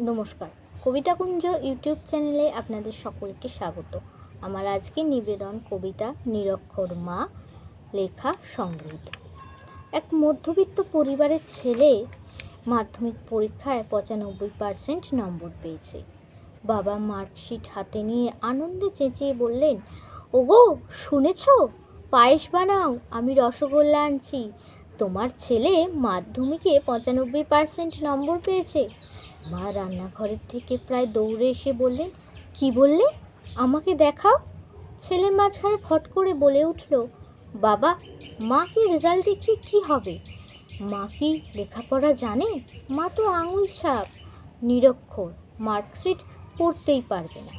নমস্কার, কবিতাকুঞ্জ ইউটিউব চ্যানেলে আপনাদের সকলকে স্বাগত। আমার আজকে নিবেদন কবিতা নিরক্ষর মা, লেখা সংগৃহীত। এক মধ্যবিত্ত পরিবারের ছেলে মাধ্যমিক পরীক্ষায় 95% নম্বর পেয়েছে। বাবা মার্কশিট হাতে নিয়ে আনন্দে চেঁচিয়ে বললেন, ওগো শুনেছ, পায়েস বানাও, আমি রসগোল্লা আনছি। তোমার ছেলে মাধ্যমিকে 95% নম্বর পেয়েছে। মা রান্নাঘরের থেকে প্রায় দৌড়ে এসে বললেন, কি বললে, আমাকে দেখাও। ছেলের মাঝখানে ফট করে বলে উঠল, বাবা, মা কি রেজাল্ট দেখি কী হবে? মা কি লেখাপড়া জানে? মা তো আঙুল ছাপ, নিরক্ষর, মার্কশিট পড়তেই পারবে না।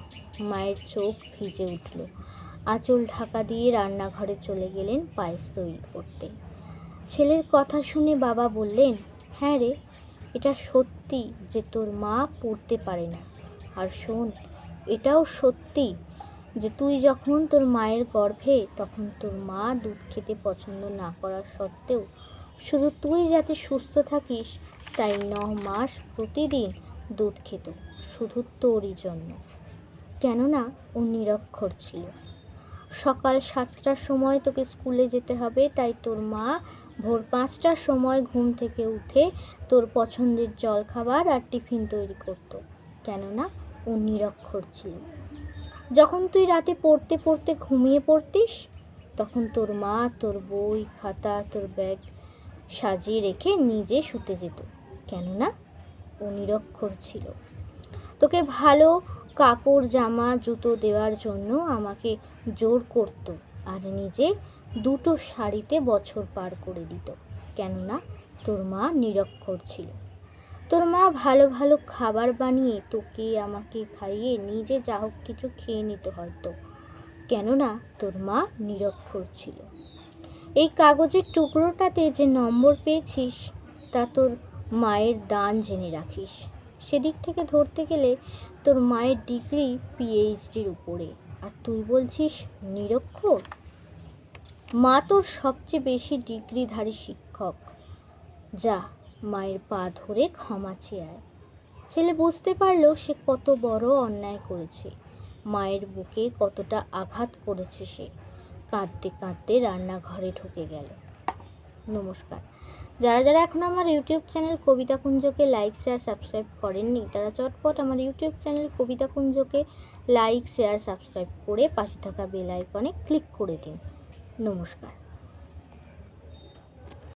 মায়ের চোখ ভিজে উঠল। আঁচল ঢাকা দিয়ে রান্নাঘরে চলে গেলেন পায়েস তৈরি করতে। ছেলের কথা শুনে বাবা বললেন, হ্যাঁ রে, এটা সত্যি যে তোর মা পড়তে পারে না। আর শোন, এটাও সত্যি যে তুই যখন তোর মায়ের গর্ভে, তখন তোর মা দুধ খেতে পছন্দ না করার সত্ত্বেও শুধু তুই যাতে সুস্থ থাকিস তাই 9 মাস প্রতিদিন দুধ খেত, শুধু তোরই জন্য। কেননা ও নিরক্ষর ছিল। সকাল 7টার সময় তোকে স্কুলে যেতে হবে, তাই তোর মা ভোর 5টার সময় ঘুম থেকে উঠে তোর পছন্দের জলখাবার আর টিফিন তৈরি করত, কেননা ও নিরক্ষর ছিল। যখন তুই রাতে পড়তে পড়তে ঘুমিয়ে পড়তিস, তখন তোর মা তোর বই খাতা তোর ব্যাগ সাজিয়ে রেখে নিজে শুতে যেত, কেননা ও নিরক্ষর ছিল। তোকে ভালো কাপড় জামা জুতো দেওয়ার জন্য আমাকে জোর করত, আর নিজে 2টো শাড়িতে বছর পার করে দিত, কেননা তোর মা নিরক্ষর ছিল। তোর মা ভালো ভালো খাবার বানিয়ে তোকে আমাকে খাইয়ে নিজে যা হোক কিছু খেয়ে নিত হয়তো, কেননা তোর মা নিরক্ষর ছিল। এই কাগজের টুকরোটাতে যে নম্বর পেয়েছিস তা তোর মায়ের দান জেনে রাখিস। সেদিক থেকে ধরতে গেলে তোর মায়ের ডিগ্রি PhDর উপরে, আর তুই বলছিস নিরক্ষর। মা তোর সবচেয়ে বেশি ডিগ্রিধারী শিক্ষক। যা, মায়ের পা ধরে ক্ষমা চেয়ে আয়। ছেলে বুঝতে পারলো সে কত বড় অন্যায় করেছে, মায়ের বুকে কতটা আঘাত করেছে সে। কাঁদতে কাঁদতে রান্নাঘরে ঢুকে গেল। নমস্কার। যারা যারা এখন আমার ইউটিউব চ্যানেল কবিতাকুঞ্জকে লাইক শেয়ার সাবস্ক্রাইব করেননি, তারা চটপট আমার ইউটিউব চ্যানেল কবিতাকুঞ্জকে লাইক শেয়ার সাবস্ক্রাইব করে পাশে থাকা বেল আইকনে ক্লিক করে দিন। নমস্কার।